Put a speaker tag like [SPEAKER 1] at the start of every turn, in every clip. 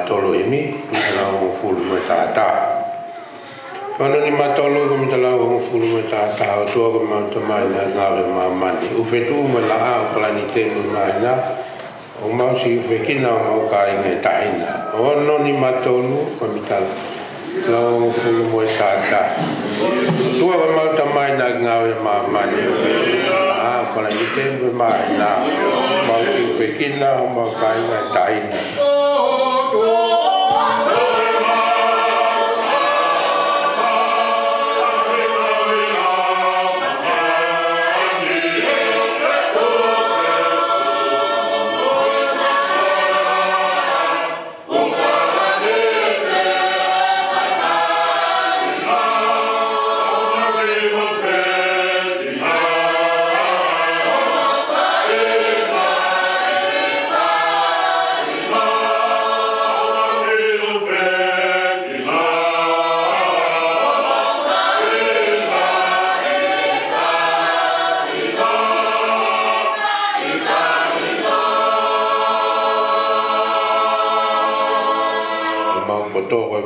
[SPEAKER 1] matolo ini mitala fulu matata Wano ni matolo ko mitala fulu matata o to ko matama na ngale mamani u fetu mala planite mana o mau si fekina o kai ngai taina ono ni matolo ko mitala lo fulu matata to ko matama na ngale mamani planite mana mau si fekina o kai ngai taina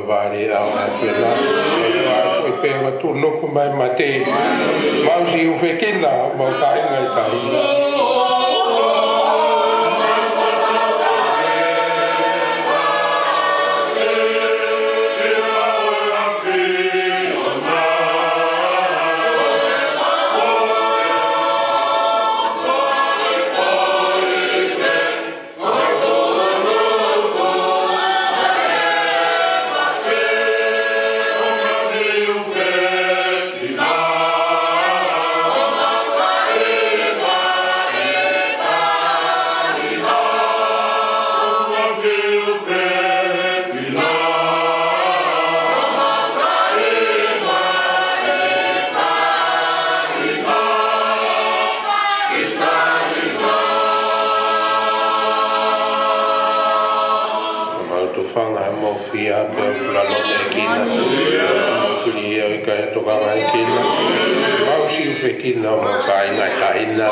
[SPEAKER 1] bari au a pela o pe wa tu no ko mai mate mau si u fekina mau kai ngai kai fanga mo fia pe la lo de kina kuni e ka to ka mai kina mau si fe kina mo kai na kai na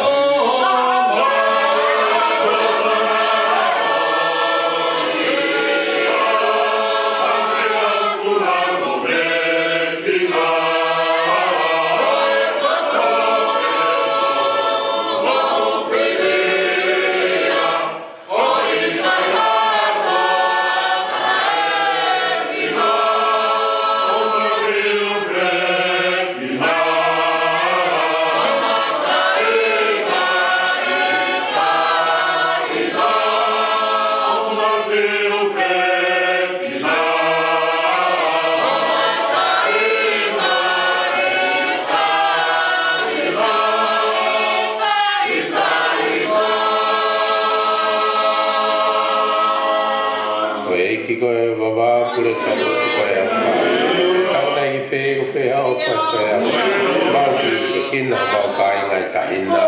[SPEAKER 1] baba pure ka ko ya ka na i fe ko pe au ka ya ba ki kina ba kai ngai ka ina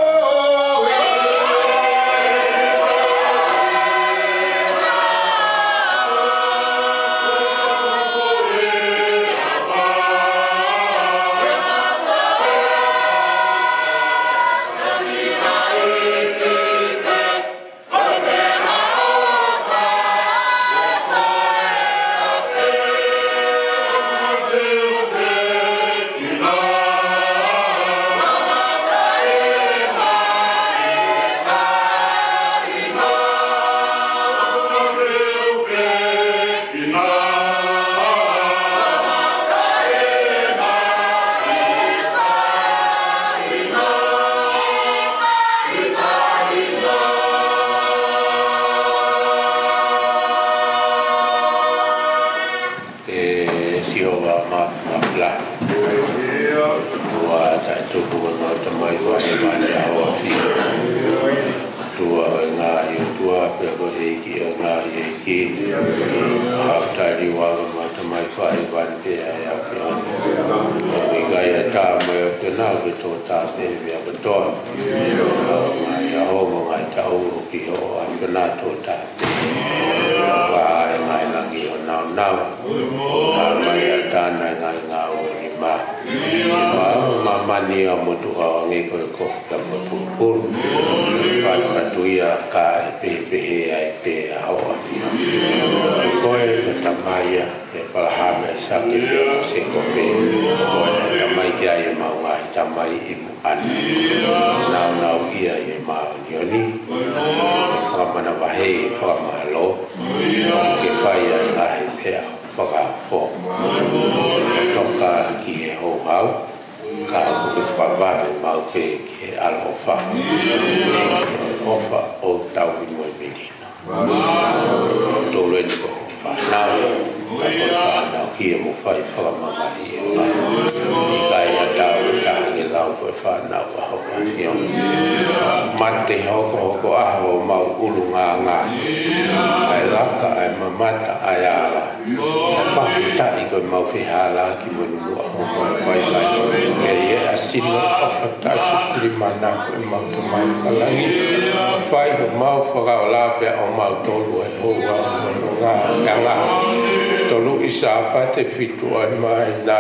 [SPEAKER 1] te fitu ai mai na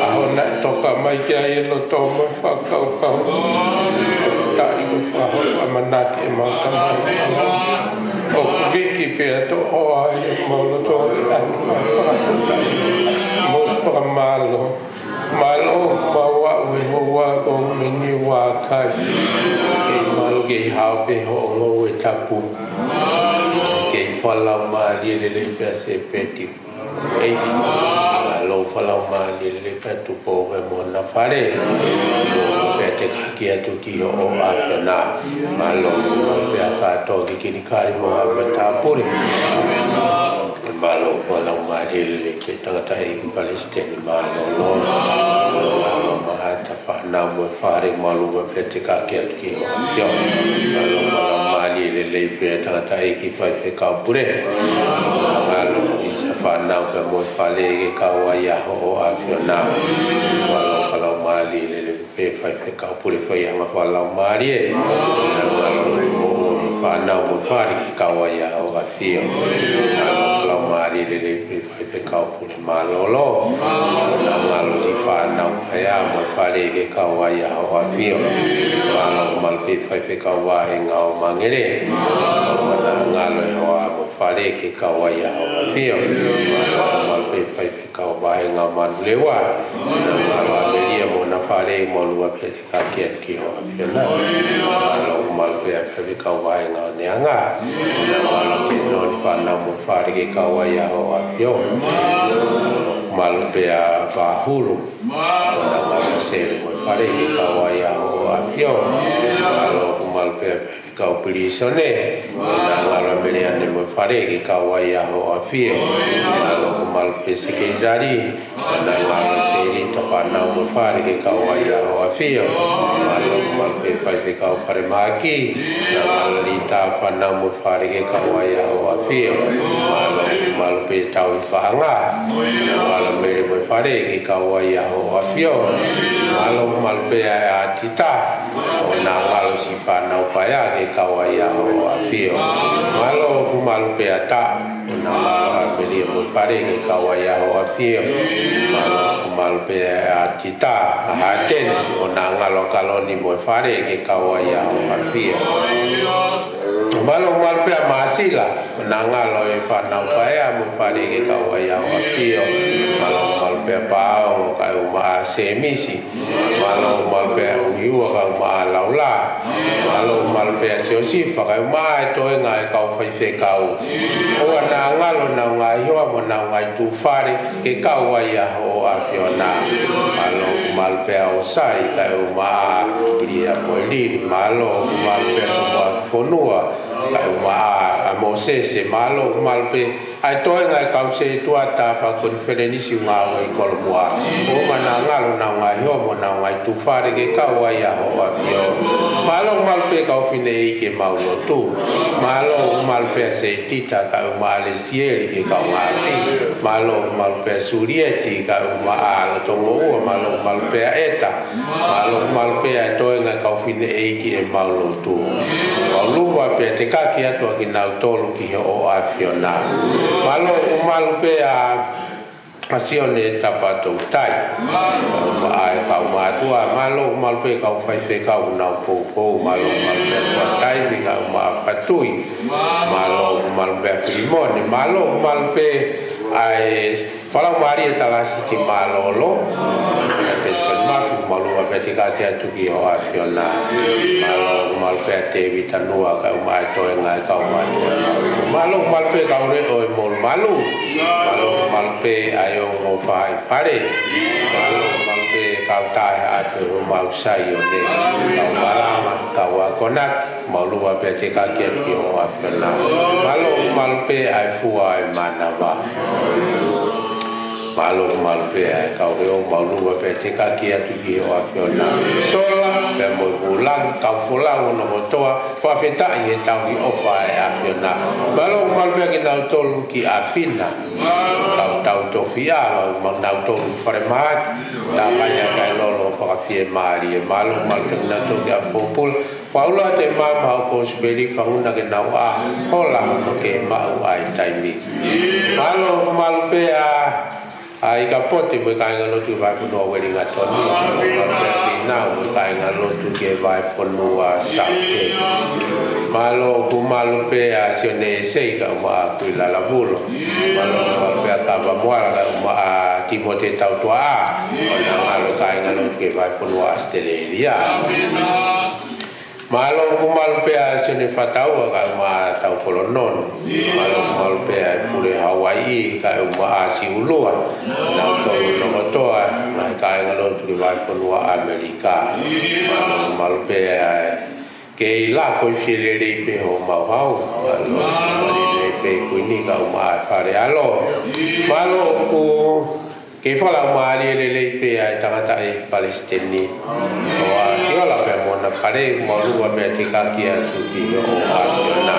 [SPEAKER 1] ahona toka mai kia e no toma whakau kau ta i ko whahoi amanati e mau tamai o viki pe to o ai mo to mo pa malo mawa we ho wa ko mini wa kai ke malo ke ha pe ho lo we tapu ke fala ma li le pe se peti ei lo fala ma li le pe tu po we mo na fare lo pe te ki atu ki o a na malo pe ka to ki ni kari mo a ta pure malo fala ma li le pe ta ta i Palestina malo lo mahata pa na mo fare malo pe te ka ki atu ki yo malo fala ma li le pe ta ta i ki pa pe ka pure malo fa na pe mo fale ke ka wa ya ho a na malo fala ma li le pe fa pe ka pure fa ya ma fala ma li malo fa na mo fare ka wa ya ho a fala ma li le pe fa pe ka pure malo lo na malo di fa na ya mo fare ke ka wa ya ho a malo mal pe fa pe ka wa nga o mangere na ngalo ho a mo fare ke ka wa ya ho a mal pe fa pe ka wa nga man lewa na malo a mo na fare mo lu pe ka ke ki ho na malo mal pe pe ka wa nga ne nga na malo ke no ni fa na mo fare ke ka wa ya ho a mal pe a pa hulu na malo se mo fare ke ka wa ya ho a malo mal pe ka pili sone na ngala mele ane mo fare ke ka wa ya ho a malo mal pe se ke dari na ngala se ri to pa na mo fare ke ka wa ya ho a malo mal pe pa pe ka pare ma ki na ngala ri ta pa na mo fare ke ka wa ya ho a malo mal pe ta u fa nga na ngala mele mo fare ke ka wa ya ho a malo mal pe a tita na ngala si pa na pa ya ke ka wa ya ho a malo mal pe ta na ngala mele mo fare ke ka wa ya ho a malo mal pe a tita ha ten na ngala kalo ni mo fare ke ka wa ya ho a malo mal pe masila na ngala e fa na pa ya mo fare ke ka wa ya ho a malo mal pe pa o ka u ma se misi malo mal pe u yu ka ma laula malo mal pe se o si fa ka ma to nga ka fa fe ka o na ngalo na nga yo mo na nga tu fare ke ka wa ya ho a na malo mal pe o sai ka u ma ria mo li malo mal pe o fonua ka u ma a mo se malo mal pe ai to nga ka se tu ata fa conferenisi nga wa ko mo o ma na ngalo na nga yo mo na nga tu fare ke ka wa ya ho a malo mal pe ka fine ke malo tu malo mal pe se tita ka ma le sieri ke ka ma malo mal pe surieti ka ma ala to mo malo mal pe eta malo mal pe to nga ka fine ke malo tu o lu wa pe te ka ki ato ki na to lu ki o a fiona malo mal pe a pasione tapato tai ai ka ma tua malo mal pe ka fai fe ka na po malo mal pe tai ni ka ma patui malo mal pe primone malo mal pe ai fala mari tala si malo lo pe ma malo pe ti ka ti atu ki o a fiona malo mal pe te vitanua ka ma to nga ka malo mal pe ka re o malo mal pe ai mo fai pare malo mal pe ka ta atu mal sai o ne ka malama ka wa kona malo pe te ka ki o a fiona malo mal pe ai fu ai manava malo mal pe ka o malo pe te ka ki atu ki o a fiona sola pe mo bulan ka fulang no motoa fa feta i ta ki o fa a fiona malo mal pe ki na to ki a pina ka to fia ma na to farma ta banya ka lo fa fi mari malo mal pe na to ki a popul Paula te mama ko speli ka una ke na wa hola no ke ma ai tai mi malo mal pe a ai ka pote mo ka ngalo tu vai puno we ringa tonu ka pe na mo ka ngalo tu ke vai puno wa sa ke malo ku malo pe a sione sei ka ma ku la la bulo malo ma pe ka ba mo la ma a timote tau tua ona malo ka ngalo ke vai puno wa steleria malo ku malo pe a sione fatau ka ma tau polonon malo pe a pure Hawaii ka ma a si ulua na to no to na ka ngalo tu vai puno wa Amerika malo pe ke la ko fileri pe o ma vau le pe ku ni ka ma pare alo malo ku ke fala ma le pe ai tangata e palestini o a yo la pe mo na pare mo lu wa pe te ka kia tu ki o a na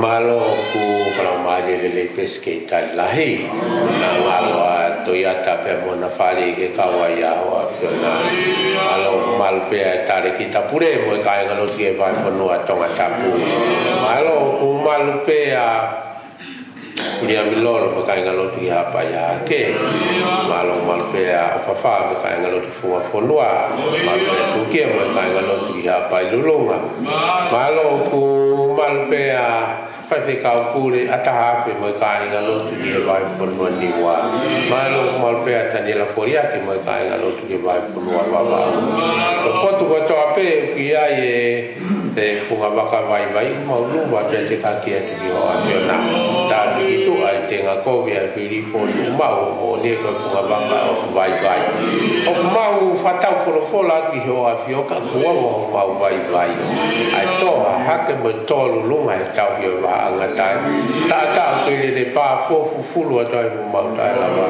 [SPEAKER 1] malo ku fala ma le pe ske ta lahi na malo a toyata pe mo na fali ke ka wa ya o a na malo mal pe tare kita pure mo ka ngalo tie vai pono atonga tapu malo ku mal pe a dia milolo mo ka ngalo tie apa ya ke malo mal pe a fa mo ka ngalo tu fu fonua mal pe tu ke mo ka ngalo tie apa lulunga malo ku mal pe a fa fe ka pure ata pe mo ka ngalo tie vai pono ni wa malo mal pe tani la foria ke mo ka ngalo tie vai pono wa wa ko tu ko to ape ki ai e funga baka vai mo lu wa te ka ki tu ki o na ta ki tu ai te nga ko via pili fo ma o ne ko funga baka o vai o ma u fata fo la ki ho a fio ka ko o ma vai ai to ha ke mo to lu mai ta yo wa anga ta ke le pa fo fu lu ta ma ta la wa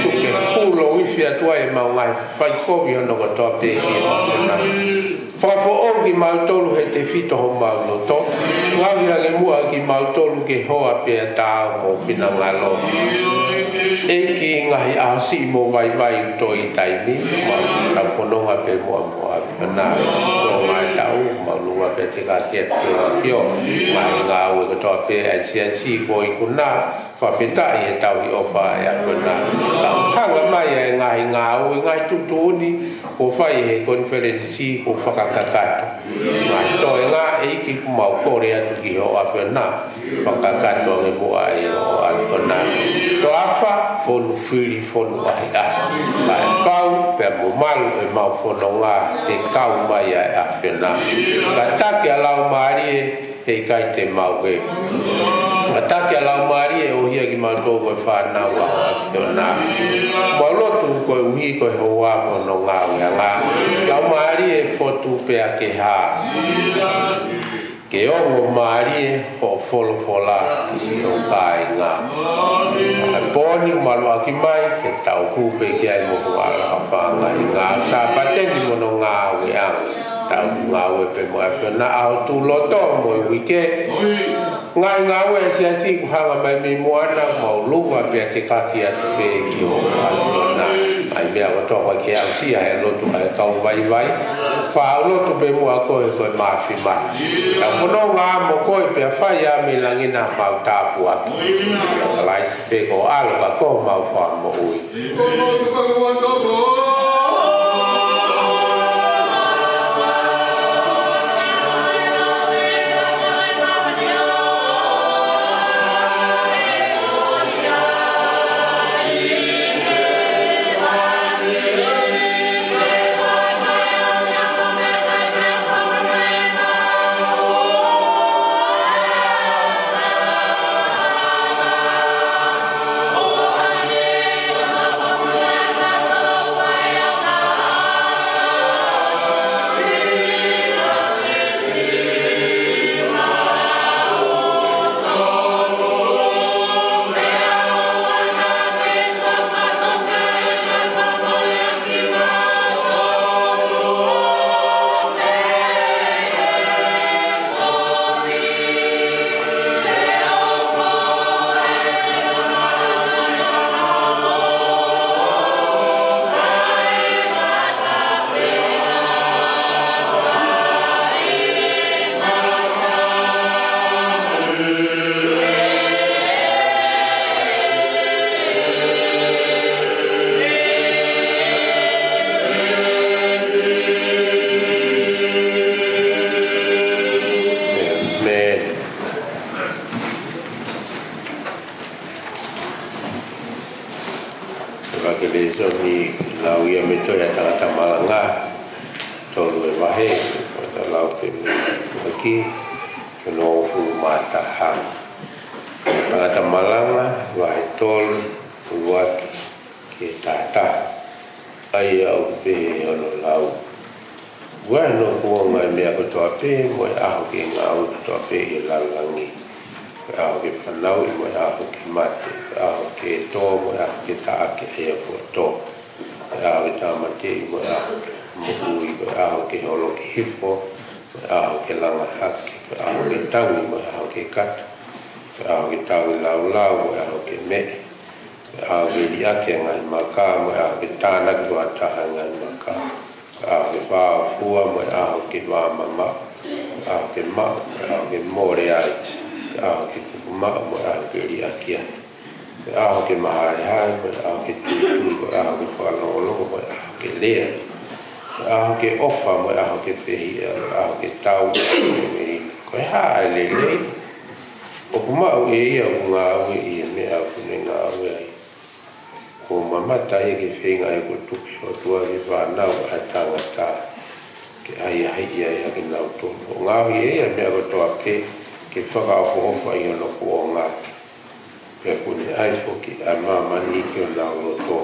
[SPEAKER 1] tu ke fu lo i fia tu ai ma ngai fai ko vi no ko to pe ki na fo o ki ma to lu he te fito ho ma no to wa via le mu ki ma to lu ke ho a pe ta o pina ngalo e ki ngai a si mo vai to i tai mi ma ta fo no nga pe mo a na so ma ta u ma lu wa pe te ka ke pio ma nga o ko to pe a si ko i kuna fa pe ta e ta i o fa ya na ha nga mai ngai nga o ngai tu ni ko fai he conference ko fakakakato mai to nga e ki mo ko re atu ki ho a na fakakato nge mo ai o a na to afa fonu fili fonu ai a mai pau pe mo mal e mau fonu nga te kau mai a na ka ta ki ala mari e kai te mau ke ta ki ala mari e o hia ki mau to ko fa na wa na mo lo tu ko ui ko ho wa mo no nga nga la mari e fotu pe a ke ha ke o mo mari ho folo fola si o kai nga a poni malo ki mai ke tau ku pe ki ai mo wa fa nga sa pate ni mo no nga we a tau nga we pe mo na au tu lo to mo wi ke nga we si ku ha mai mi mo na mo lu wa pe te ka ki a pe ki o na ai mea o to wa ke a si ai lo tu ai tau vai fa lo tu pe mo ko ko ma fi ma ta ko no nga mo ko pe fa ya mi langina pa ta pu a ka lai pe ko alo ka ko ma fa mo ui ni lau ia me toi a tangata malanga tolu e wahe ta lau pe aki no fu mata hang tangata malanga wahe tolu uwaki ke tata ai au pe ono lau bueno ko mai me ko to pe mo a ke ngau to pe i lalangi a ke panau mo a ke mate a ke to mo a ke ta ke e ko to a ke ta mate mo a mo ui a ke holo ke hipo a ke langa hak a ke tangi mo a ke kat a ke tangi lau lau a ke me a ke dia ke ngai maka mo a ke tanak do ta ngai maka a ke va fua mo a ke va mama a ke ma a ke more ai a ke ma mo a ke ria kia a ke ma ai mo a ke tu a ke fa no lo mo a ke le a ke ofa mo a ke pe a ke tau ko ha le le o kuma o e ia nga o e me a ku nga o ai ko mama tai ke fenga e ko tu so tua ke va na a tangata ke ai ia ke na to nga o e ia me ko to ke whaka o fa i no ko nga pe ko ni ai fo ki a mama ni ke na o to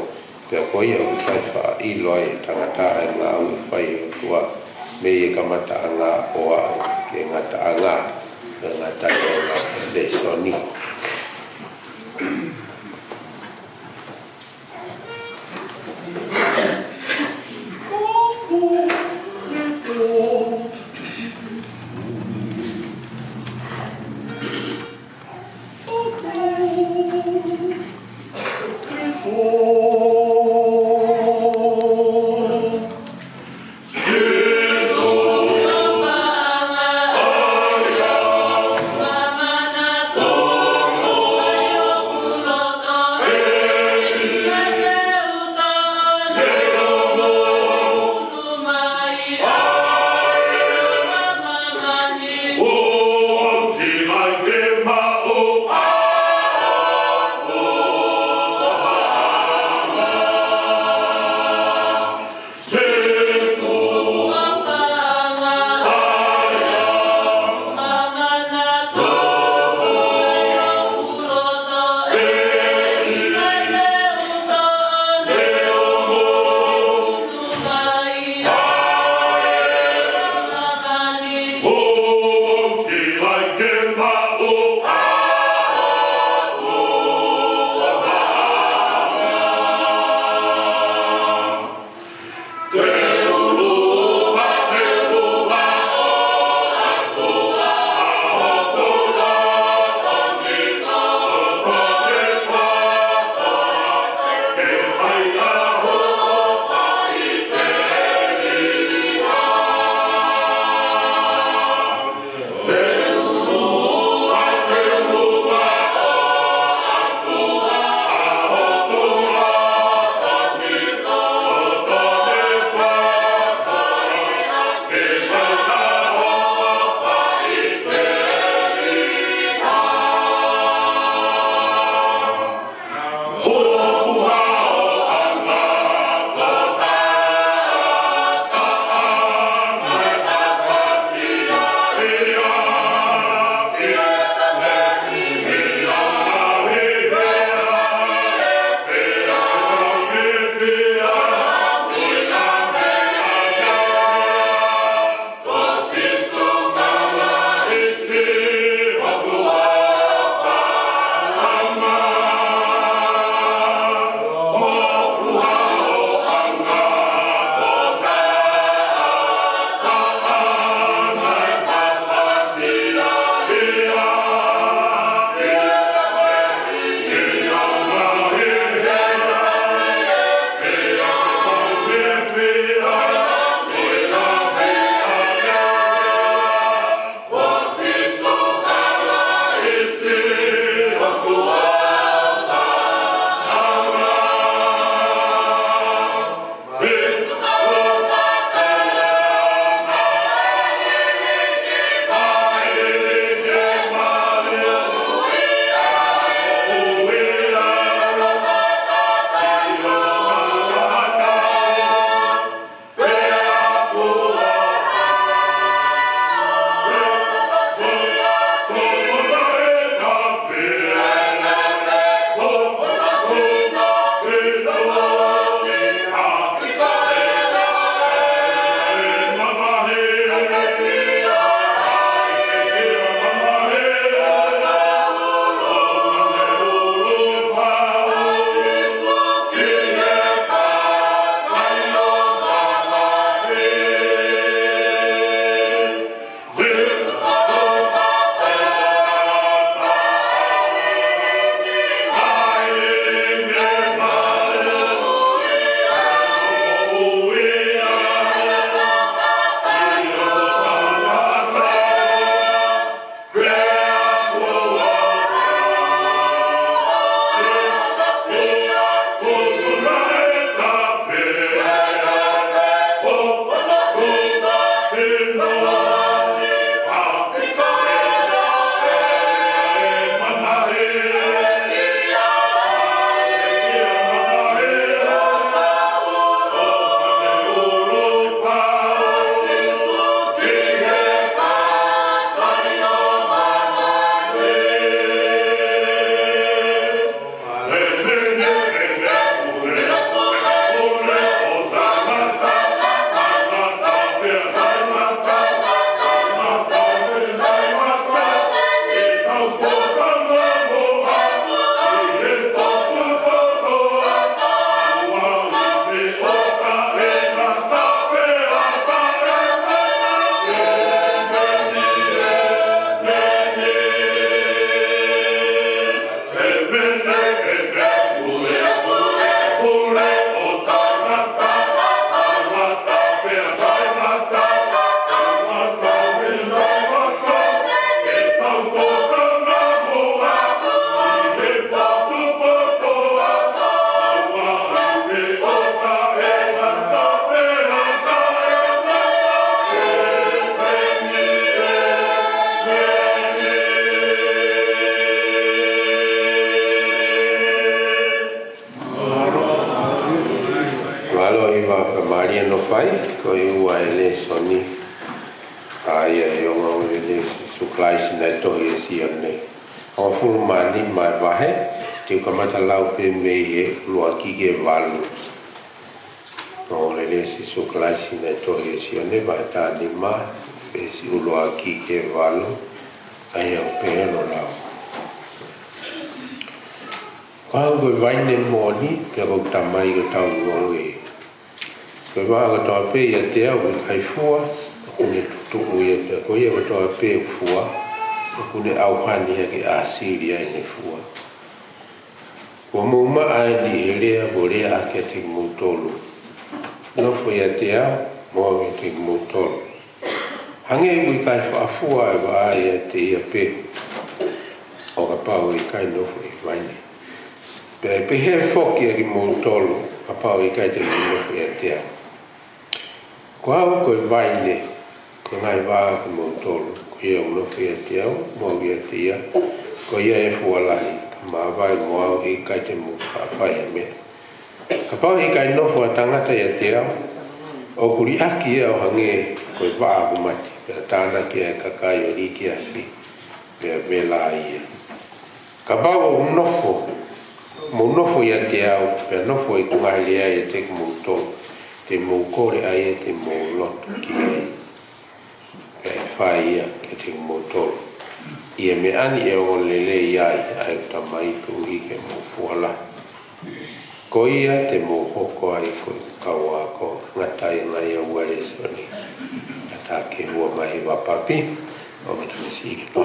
[SPEAKER 1] pe ko ia o fa i loi tangata nga o fa i tua me e kamata nga o a ke ngata nga ngata nga de soni
[SPEAKER 2] Oh
[SPEAKER 1] lo iwa ka Maria no fai ko iwa ele soni ai yo ngo ele suklai sina to ye si ane o fu mani mai vahe te ka mata lau pe me ye lo ki ke valu no ele si suklai sina to ye si ane va ta ni ma pe si lo ki ke valu ai o pe no la Kau ko vai ne moni ke ko tamai ko tau ngoi ko va ko to pe ya te au kai fua ko ne tu o ye ko ye ko to pe fua ko ne au hani ya ke asiria ne fua ko mo ma ai di ele ko le a ke te mo tolu no fo ya te au mo ke te mo tolu hange ko kai fa fua va ya te ya pe o ka pa o kai no fo i vai ne pe he foki ki mo tolu papa o kai te mo fo te ko au ko vai ne ko ngai va ko mo tolu ko ye mo fo te mo ye te ko ye e fo la ma vai mo au i kai te mo fa me papa o kai no fo tanga te te o kuri aki o hange ko va ko mati tana ke ka kai o ri ki afi pe la ia ka ba o no fo mo nofo ia te au pe nofo i kunga lea e te mo to te mo kore ai te mo lot ki e whai ia ke te mo to ia me ani e o lele iai ai tamai tu i ke mo fuala ko ia te mo hoko ai ko kaua ko ngatai ngai au ai soni ata ke hua mai wapapi o me tu si ki pa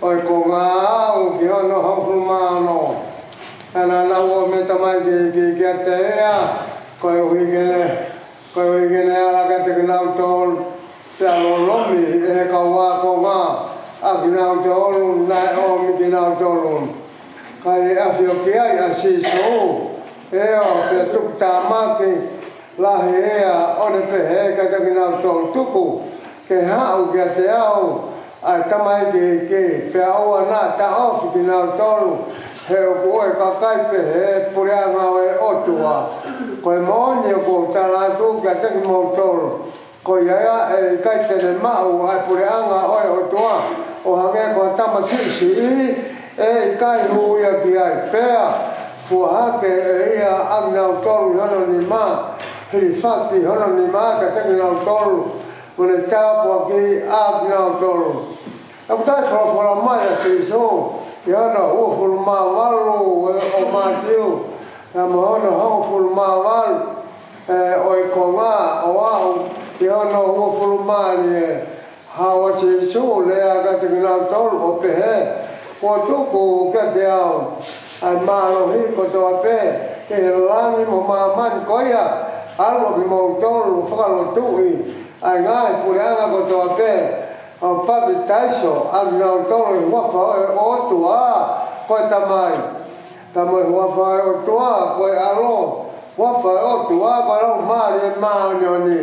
[SPEAKER 2] oi ko ngau ki ono hau mano ana na o me tamai ki te ya ko hui gene ala ka te nau tol te alo lomi e ka wa ko nga a ki nau tol na o mi ki nau tol kai a fio ki ai a si so e o te tuk ta ma ki la he a o ne pe he ka ki nau tol tuku ke ha o ki te au a tamai ke pe au na ta o ki nau tol he o ko e ka kai pe he pure nga e otua ko mo ni ko ta la tu ka te mo tol ko ia e kai te ne ma o a pure nga o otua o hange ko ta ma si e kai hu ia ki ai pe fu ha ke ia ang nau tol hono ni ma hiri fati hono ni ma ka te nau tol ko le ta po ki ang nau tol a ta fo la mai si so ia na o ful ma walu o ma tiu na mo no ho ful ma wal o ko nga o au ia na o ful ma ni ha o chi su le a ka te na tol o pe he ko tu ko ka te au ai ma lo hi ko to pe ke la ni mo ma man ko ia alo ni mo tol fa lo tu i ai nga pu ya ko to pe o papi taiso ang nau tolo hua whae o tua koe tamai tamai hua whae o tua koe alo hua whae o tua koe lau maari e maa nioni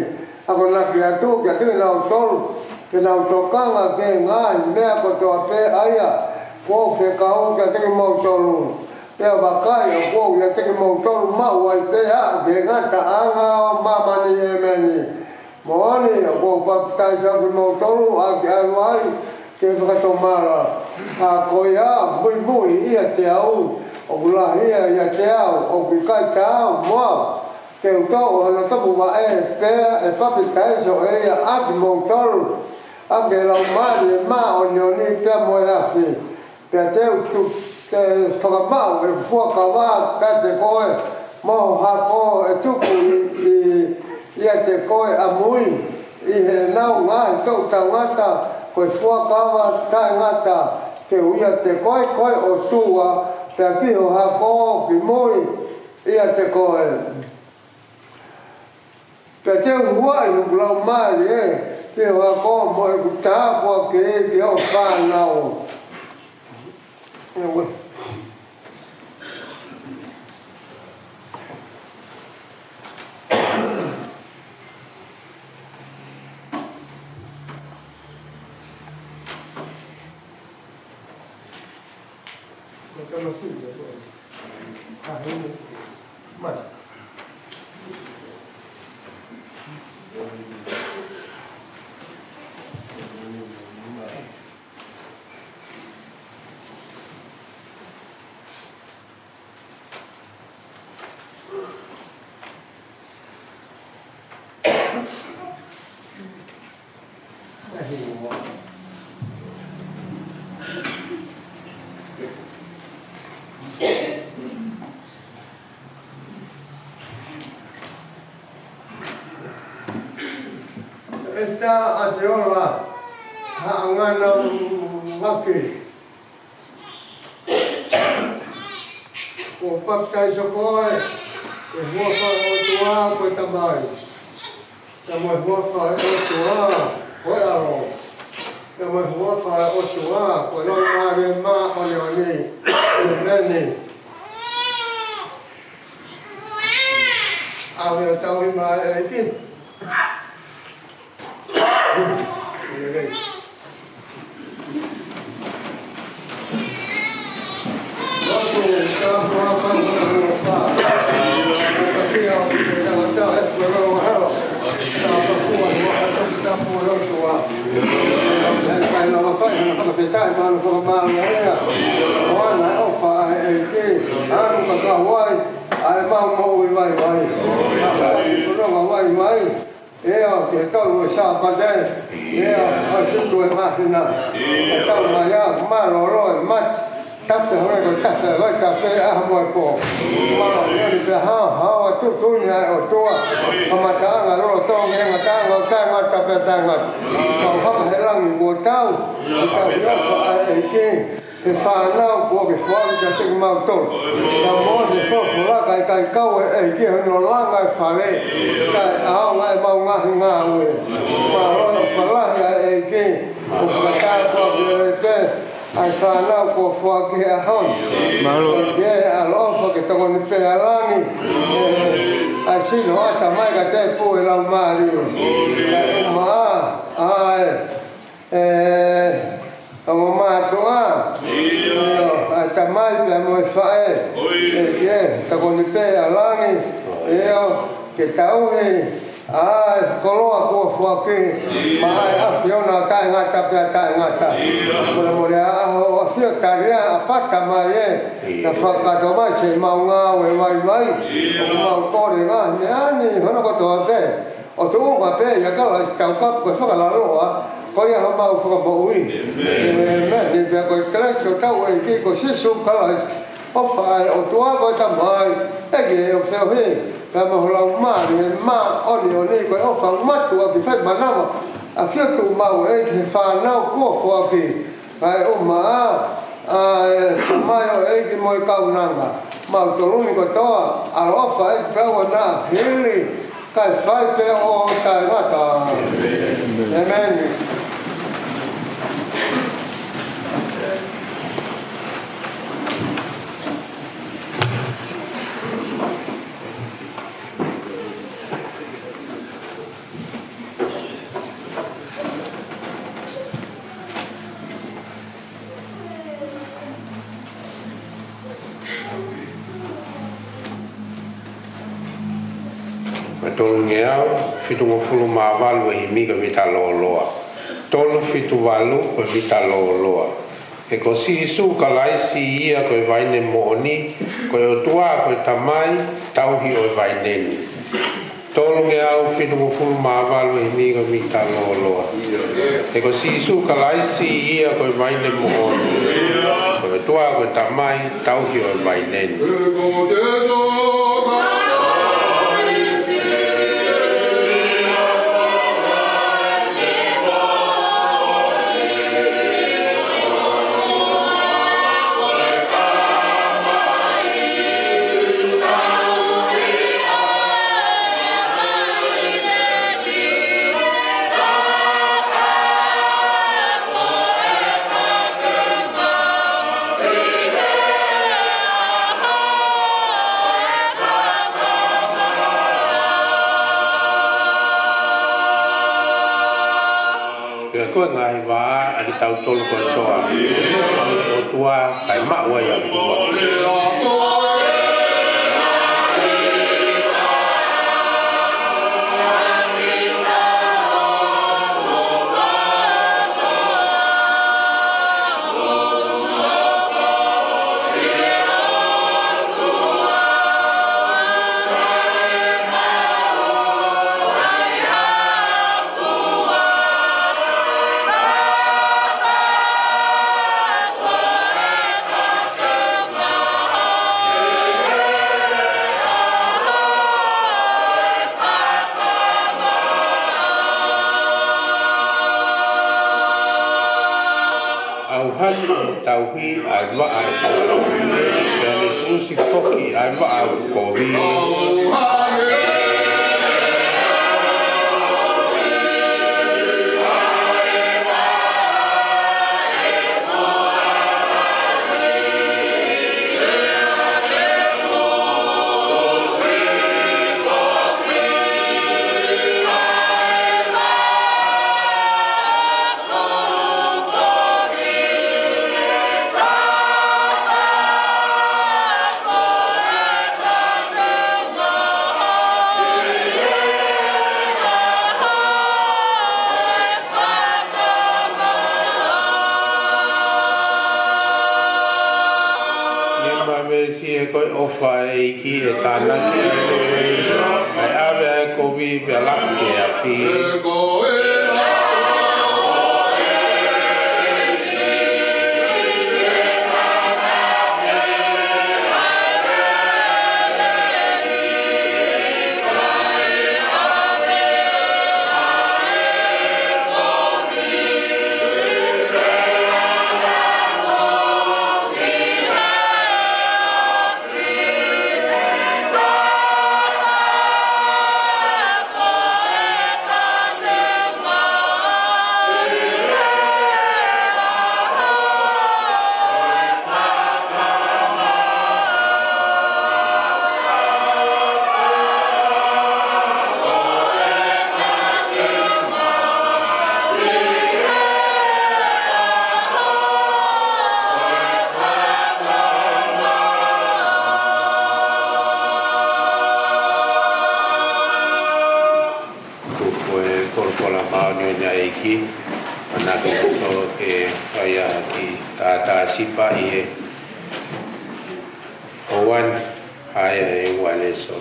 [SPEAKER 2] ako naki atu kia tui nau tolo ke nau tokanga ke ngai mea ko toa pe aia ko whekau kia tui mau tolo pea wakai o ko kia tui mau tolo mau ai pe a ke ngata anga o mamani e meni Moani ko papai sa mo tolu a ke ai ke fa mara a ko ya bui ia te au o la ia te au o ki kai ta mo ke to o na to ba e pe e papai so e a mo tolu a ke la mari ma o ni te mo la fi pe te tu ke fa ma e fu ka va ka te ko mo ha ko e tu ia te koe a mui i he nau ngā i tau ta ngata koe fuakawa ta ngata te uia te koe o tua te akiho ha ko ki mui ia te koe te te hua i hukulau maali ki ho ha ko mo e kutahapua ki ki o whanau Esta aseola hangana ngaki ko papai so koe e hua whae o tua koe tamai tamai hua whae o tua koe aro tamai hua whae o tua koe no maare ma o ni e meni a me tau i mai e ki Eo te tau e sa pate, eo o sutu e mahina, te tau mai a ma loro e mat, café rồi có café rồi café à mọi cổ mà nó đi ra ha tu nhà ở tua mà ta là nó to nghe mà ta là cái mà ta phải ta mà còn không phải là người cao nó có ai kia thì phá nào của cái phá cái sinh mạng tốt là mỗi cái phá là cái cao ấy kia nó là cái phá này cái áo cái bao ngang người mà nó phá là cái kia mà ta có cái ai phá nào của phá kia hòn cái alo phá cái tông nó phải là ni ai xin họ ta mai cái tay bùi làm mà đi cái mà ai ông mà tua ta mai là một phải cái ta còn đi về là ni cái tàu này có lo của phật kinh mà ai áp dụng nào cái ngắt cái ngắt một họ siết cái phát cái mà là phật cái đó mà chỉ mong vậy mong to thì nhá ni nó có to thế ở chỗ mà thế giờ các loại chào các cái phật là nó có những họ mau phật bổ đi nè đi về cái chỗ tao ấy cái có sức sung cái loại có phải ở chỗ có tầm hơi cái gì ở phía bên và một lòng mà ở đây có ở phòng mắt của bị phát mà nào phía tụ màu ấy thì phàn nào của phật kỳ phải ông mà mai ấy cái môi cầu năng màu chỗ lúc này có to đó phải béo na hili cái phải béo cái mà ta amen
[SPEAKER 1] tolu ngea fitu ngofulu mavalu e himi ka vita loa tolu fitu valu ko vita loa e ko si su ka lai si ia ko vaine mooni ko o tua ko tamai tauhi o vaine ni tolu ngea fitu ngofulu mavalu e himi ka vita loa e ko si su ka lai si ia ko vaine mooni ko o tua ko tamai tauhi o vaine ni ko ngai wa ali tau tolu ko toa o tua kai ma wa ya tua tau hi ai wa ai pele tu si foki ai wa au ko vi koi ofa e ki e tāna ki ai awe ai kovi pe alaku ke a pi ki anak to ke saya ki ta sipa ie owan haya e wale so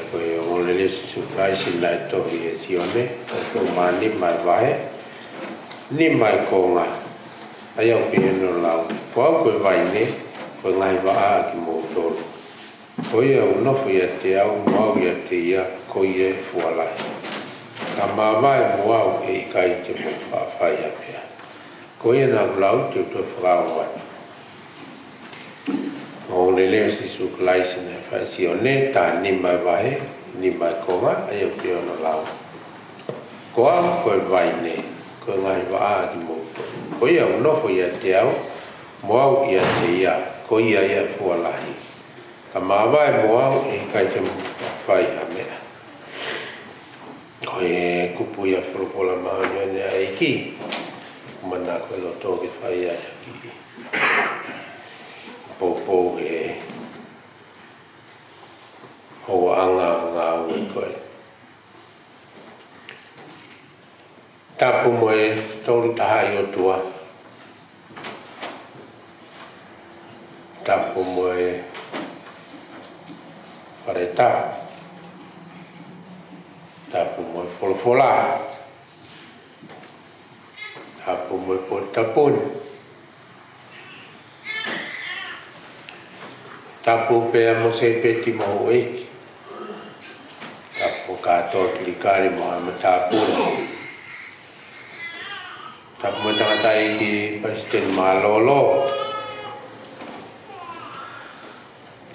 [SPEAKER 1] ko o le surprise la to ie sione ko mani mai vai ni mai ko nga ayo pe no la ko vai ne ko ngai va ki mo to ko ia no foi te au mau ia te ia ko ie fuala ka mama mo au e kai te mo fa fa ia pe ko ia na blau te to fra wa o le si su klai sine fa si one ta ni mai vai ni mai ko ma ai pe no lau ko a ko vai ne ko ngai va ki mo ko ia no foi te au mo au ia te ia ko ia fuala ka mawai moa e kai te whai a mea. Ko e kupu ia whulupola maha nene a eki. Kumana koe lo tō ke whai a ki. Pōpō e hoa anga ngā ue koe. Tapu mo e tōru taha i o tua. Tapu mo e Pareta tapu mo fola tapu mo potapun tapu pe mo se peti mo e tapu ka to klikari mo am tapu tapu mo tanga ki Presiden Malolo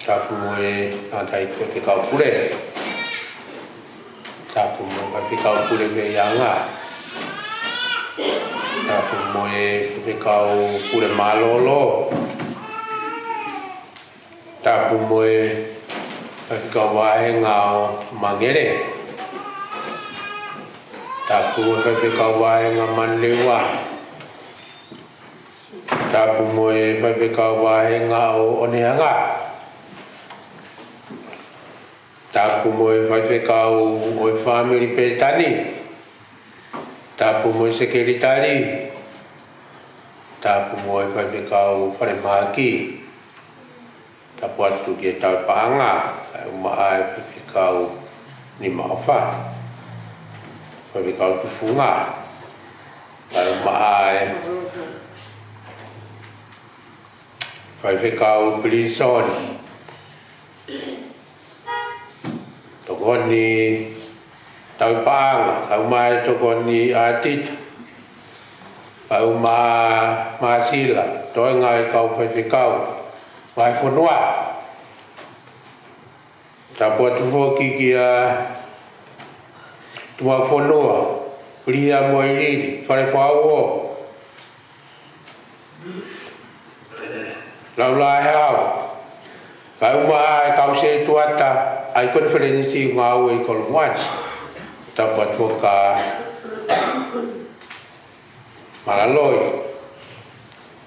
[SPEAKER 1] tapu mo e nantai ko te kau pure tapu mo ka te kau pure me yanga tapu mo e te kau pure malolo tapu mo e ka te kau wahe ngao mangere tapu mo ka te kau wahe ngā manlewa tapu mo e ka te kau wahe ngao onehanga tapu mo e whaiwhekau o e whamiri pētani. Tapu mo e sekeritari. Tapu mo e whaiwhekau whare mahaki. Tapu atu ki e tau paanga. Kai umaa e whaiwhekau ni maawha. Whaiwhekau tufunga. Kai umaa e whaiwhekau pilisoni. Tokoni tau paanga, kau mai tokoni atit, kau masila, toi ngai kau whaiwhekau, mai whanua. Tapu atu hoki ki a tua whanua, ria mo i riri, whare whauo. Lau lai hau, kau mai kau se tuata, ai konferensi ngā ue i kolonguan tapu atu ka malaloi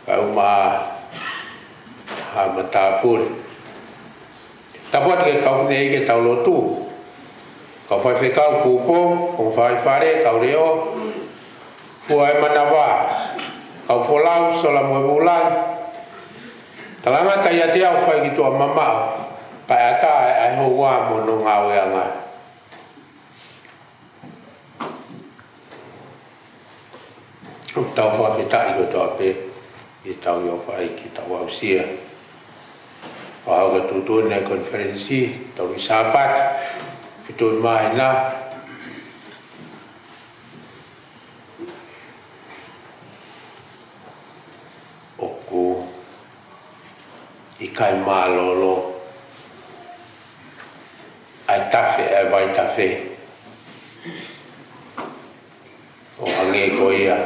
[SPEAKER 1] ka uma ha matapur tapu atu ke kau nei ke tau lotu kau whaiwhekau kupo kau whaiwhare kau reo fuai manawa kau wholau sola moe mulan talanga tai ati au whai ki tua mamau Pai ata ai hoa mo no ngau e anga. Tau whawhita i ko tau pe, i tau i whai ki tau au sia. Wahau ka tutun na konferensi, tau i sapat, pitun mahi na. Oku, ikai malolo. Ai tafe e vai tafe o ange ko ia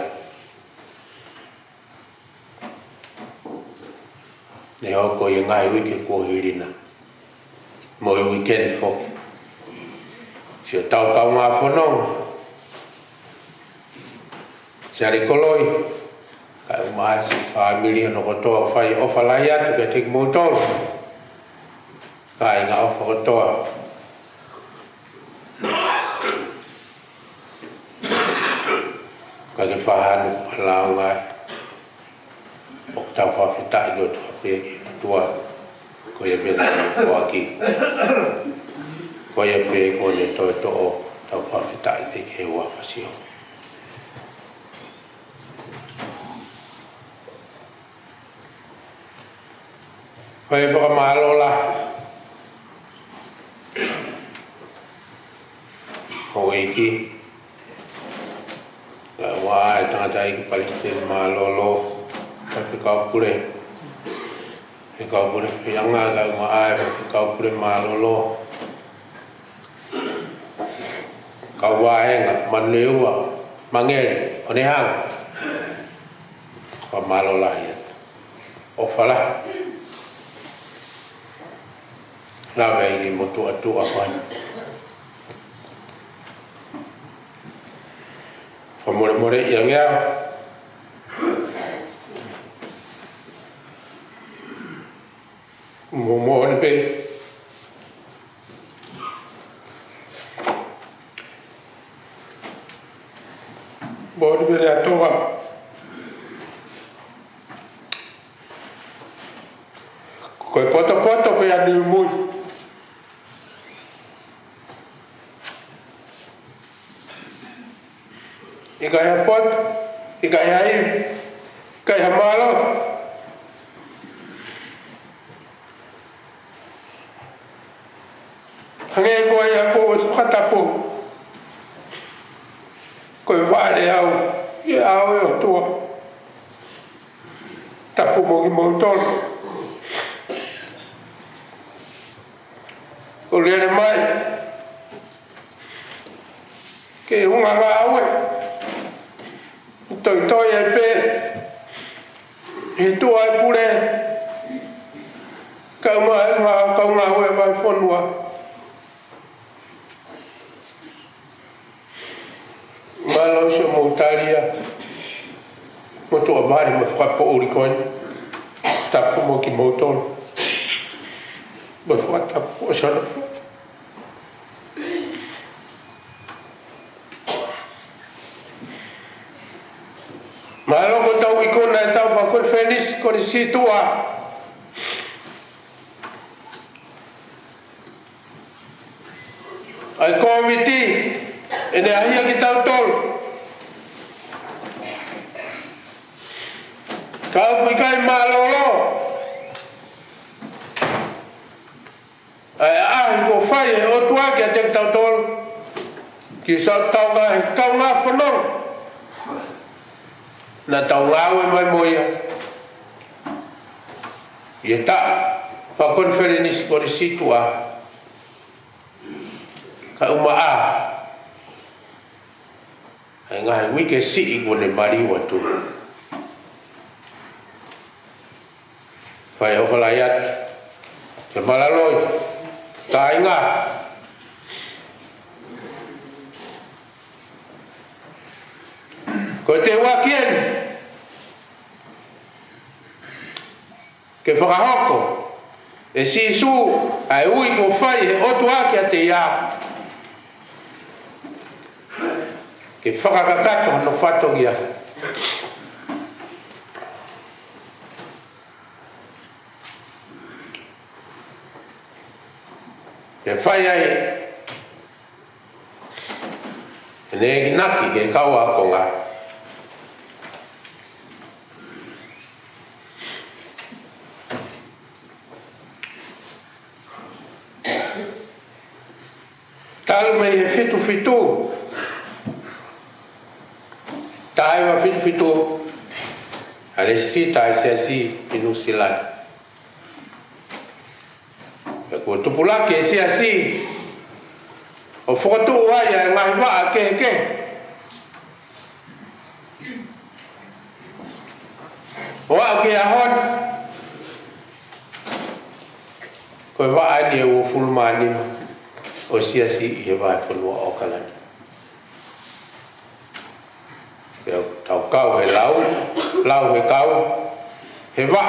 [SPEAKER 1] ne o ko ia ngai wiki ko hirina mo i weekend fo si o tau kau ngā whanong sari koloi kai umai si family no kotoa whai ofalai atu ke tik motor kai ngā ofa kotoa ka ke whahanu la ngai o tau whawhita I o tuape tua ko ia mena ko aki ko ia pe ko ne toi to o tau whawhita I te ke ua whasio Pai whakamalo la o iki wā e tangata I ki Palestine malolo Pai kaupure He kaupure whianga ka ngā ai Pai kaupure malolo Kau wāhenga manueua mangere o ne hanga Ka malola hia O whala Lawe I motu atu a whai Whamore more I angea Mo ni pe Mo ni pe rea toa Koe poto pe anu mui I kai ha pot, I kai ha I, kai ha malo. Hange koe ia koe whakatapo. Koe wāre au, I au e o tua. Tapu mo ki mo tolo. O lere mai. Ke unga ngā aue. Toi e pe He tua e pure Kaunga e kaunga hoe vai whanua Malo se mo taria Mo tua vari mo whapo uri koin Tapu mo ki mo tonu Mo whatapu o sana Malo ko tau I kona e tau pa koe whenis kone si tua. Ai komiti e ne ahia ki tau tolu. Tau kui kai malolo. Ai ahi ko whai e o tuaki a te tau tolu. Ki sa tau ngā whanong. Na tau ngāu e mai moia I ta whakon wherenis kore situa ka uma a ai ngahe wike si I kone mari watu whai o whalayat te malaloi ta inga ko te wakien ke whakahoko e sisu ai ui ko whai he otu ake a te ia ke whakakakato no whatogia ke whai ai ne naki ke kaua ko ngā Talu mai e fitu Tai wa fitu Ale si tai se si inu silai Ko tupula ke si asi O fotu wa ya ngai wa ke Wa ke ahon Ko wa ani o fulmani O siasi I vai whanua o kalani. Tau kau he lau he kau, he wa.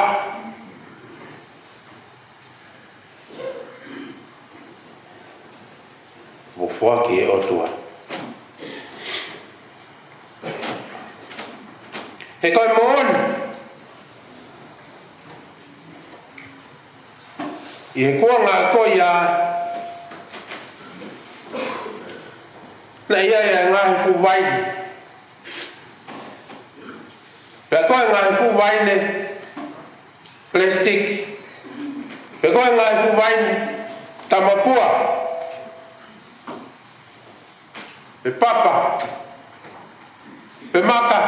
[SPEAKER 1] Mo whua ki e o tua. He koe moon. I he kua ngā koe ia. Na ia ia ngāhi fu waini. Pea koe ngāhi fu waini. Plastic. Pea koe ngāhi fu waini. Tamapua. Pe papa. Pe maka.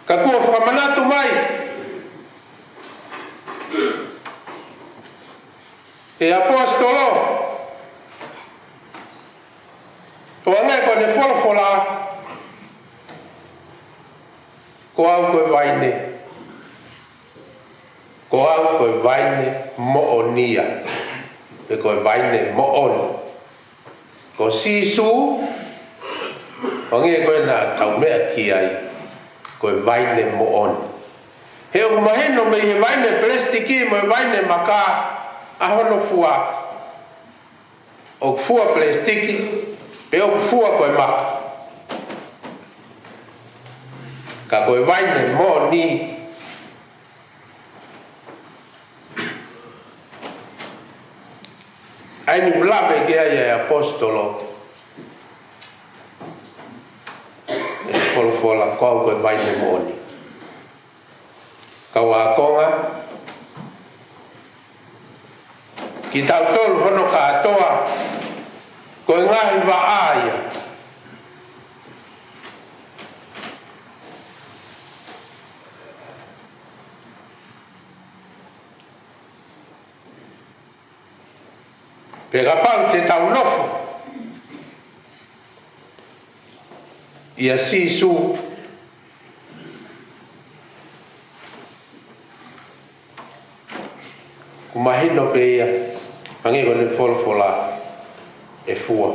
[SPEAKER 1] Ka kua whamanatu mai. E apostolo. Ko angai ko ne wholafola. Ko au koe waine. Ko au koe waine mo o nia. Pe koe waine mo on. Ko sisu. Wangi koe na tau mea ki ai. Koe waine mo on. He o maheno me he waine plastiki mo he waine maka. Ahono fua. O fua plastiki. Pe o fua koe maka. Ka koe waine mo ni. Ai ni blabe ke ai apostolo. E fola koe koe waine mo ni. Ka wakonga. Ki tau tolu hono ka atoa. Koe ngahi wa aia. Pega pau te tau nofo. Ia sisu. Kumahino pe ia. Pangi ko ne folfola. E fua.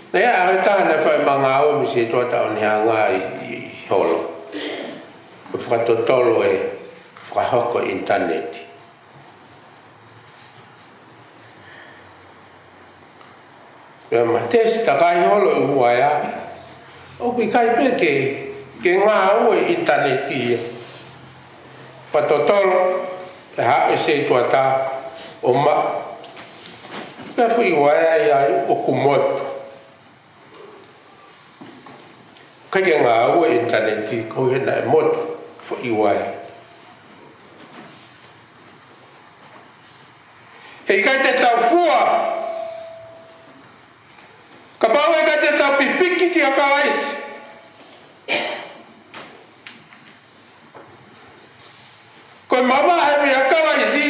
[SPEAKER 1] Na ia awe tahana whai mga awa misi tua tau ni hanga i holo. Whakatotolo e whahoko internet. Pea ma testa kai holo i huaya. Opi kai peke ke ngā au e internet ia. Whatotolo e hape se tuata o ma. Pea hui huaya ia o kumoto. Kai ngā au e internet i ko hena e moto. For iwai. Hei kai te tau fua. Ka pau e kai te tau pipiki ki a kawaisi. Koe mama he mi a kawaisi.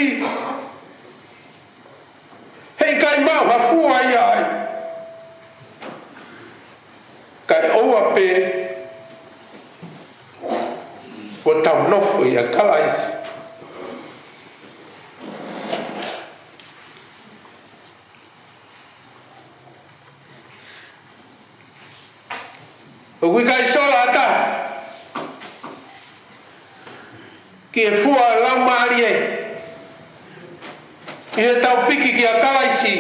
[SPEAKER 1] Hei kai mau ha fua i ai. Kai oua pe. Ko tau nofo i a kalaisi. O kui kai sola ata. Ki e fua lau maari e. I e tau piki ki a kalaisi.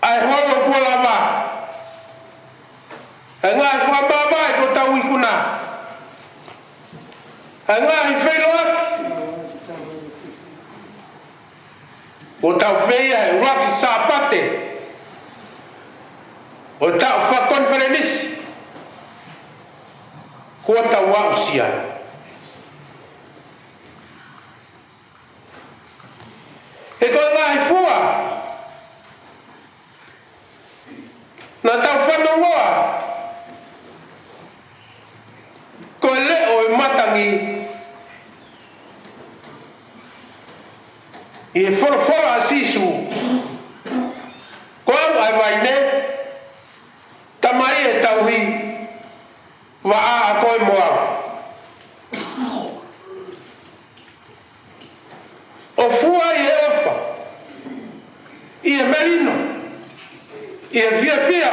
[SPEAKER 1] Ai holo kua lama. E ngai whababa e ko tau ikuna. E ngai whenua. O tau whea e uraki sāpate. O tau whakonferenisi. Kua tau wausia. E koe ngai fua. Na tau whanongoa. Koe leo e matangi. I e whorofora a sisu. Koe au ai waine. Tamai e tauhi. Wa a koe moa. O fua i e ofa. I e merino. I e fia fia.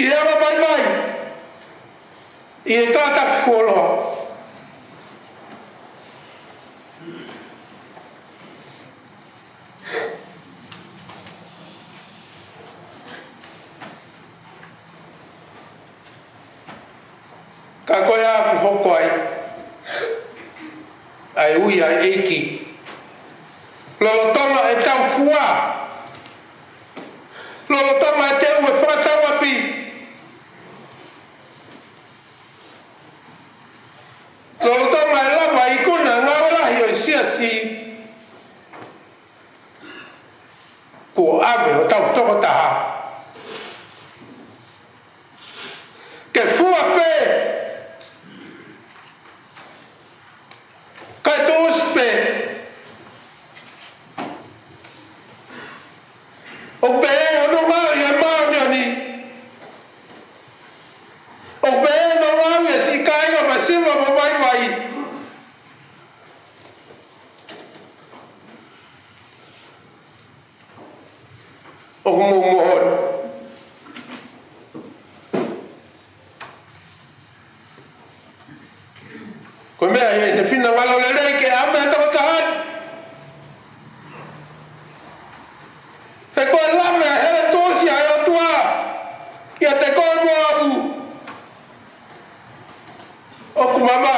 [SPEAKER 1] ia mai mai ia ka tak folo ka koia ku hoko ai ui ai eiki lolo tonga e tau fua lolo tonga e te ue whakatau api lolo tonga e lava i kuna ngā walahi o siasi kua ave o tau toko taha ke fua pe kai tos pe o pe o no mau ia mau ni o pe no mau ia si kai ma masima ma mai mai o mo mo ko me ai ne fina wala le re ke a me to ka te ko la me he to si ai o tua ia te ko mo abu o ku mama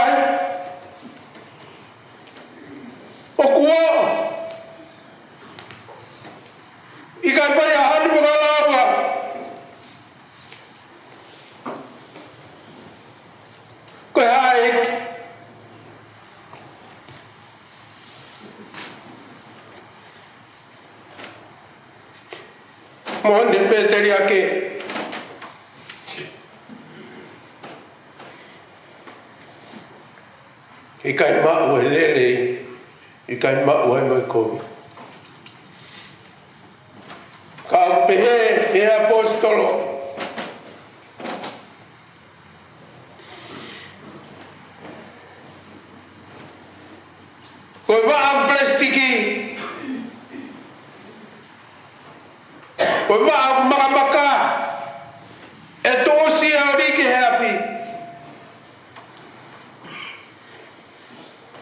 [SPEAKER 1] o ku i ka pa ya hanu mo la wa ko ai mohon de peteria ke ikai ma o lele ikai ma o mai ko ka pehe e apostolo ko va am plastiki ko va maka e to si ori ke happy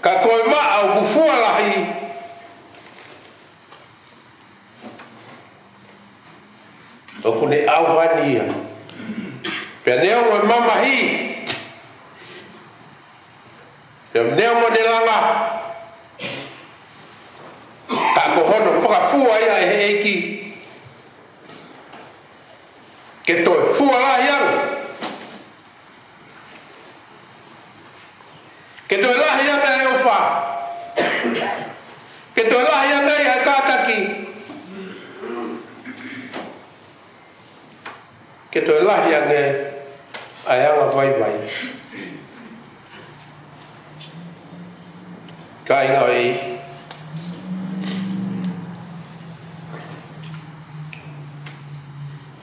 [SPEAKER 1] ka ko ma au fu ala hi o kune au hania pe neo mo mama hi pe neo mo de langa ka ko hono pa fu ai ai ki que toi fua la yang que toi la yang ai o fa que toi la yang ai ka taki que toi la yang ai anga vai vai kai ngai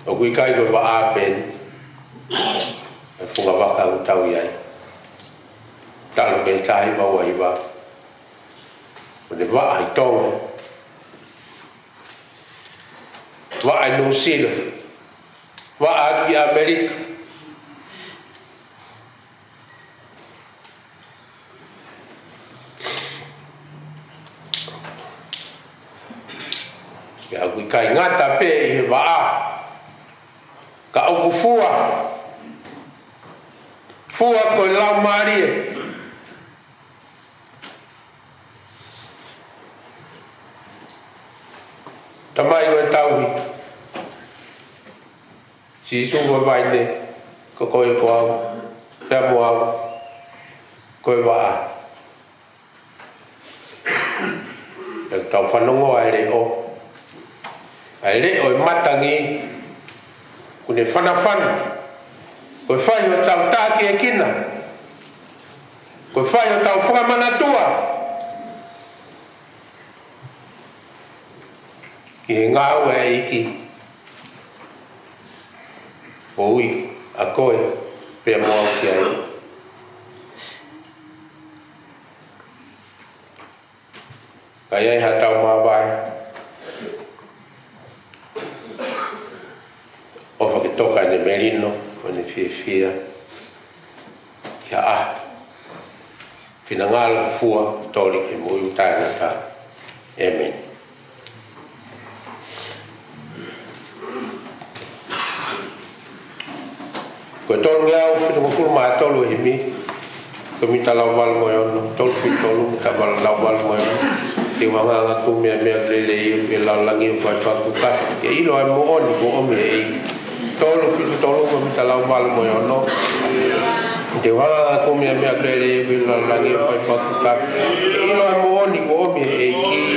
[SPEAKER 1] o kui kai ko ba apen e funga waka o tau iai talo pe kai ba wai ba o ne wa ai tonga wa ai New Zealand wa ai Amerika ya kui kai ngata pe i wa ka au fua ko lau marie tamai ko tau si su ko vai ne ko ko ta mo ko va ta tau fanongo ai le o matangi kune fana ko fai o tau taki e kina ko fai o tau whakamanatua ki he ngāu e iki o ui a koe pia moa ki ai ka iai ha tau mawai o whakita toka ni merino o ni fia ya pinangal fua tori ke mo utana ta amen ko tolu ya o fino ko ma tolu himi ko mi tala wal mo yo tolu fi tolu ta wal la wal mo yo te wanga nga tu me lele e la langi ko pa ku ka e ilo mo oni ko o me e tolu fi tolu ko mi tala wal mo yo no te wanga nga tu me lele e la langi ko pa ku ka e ilo mo oni ko o me e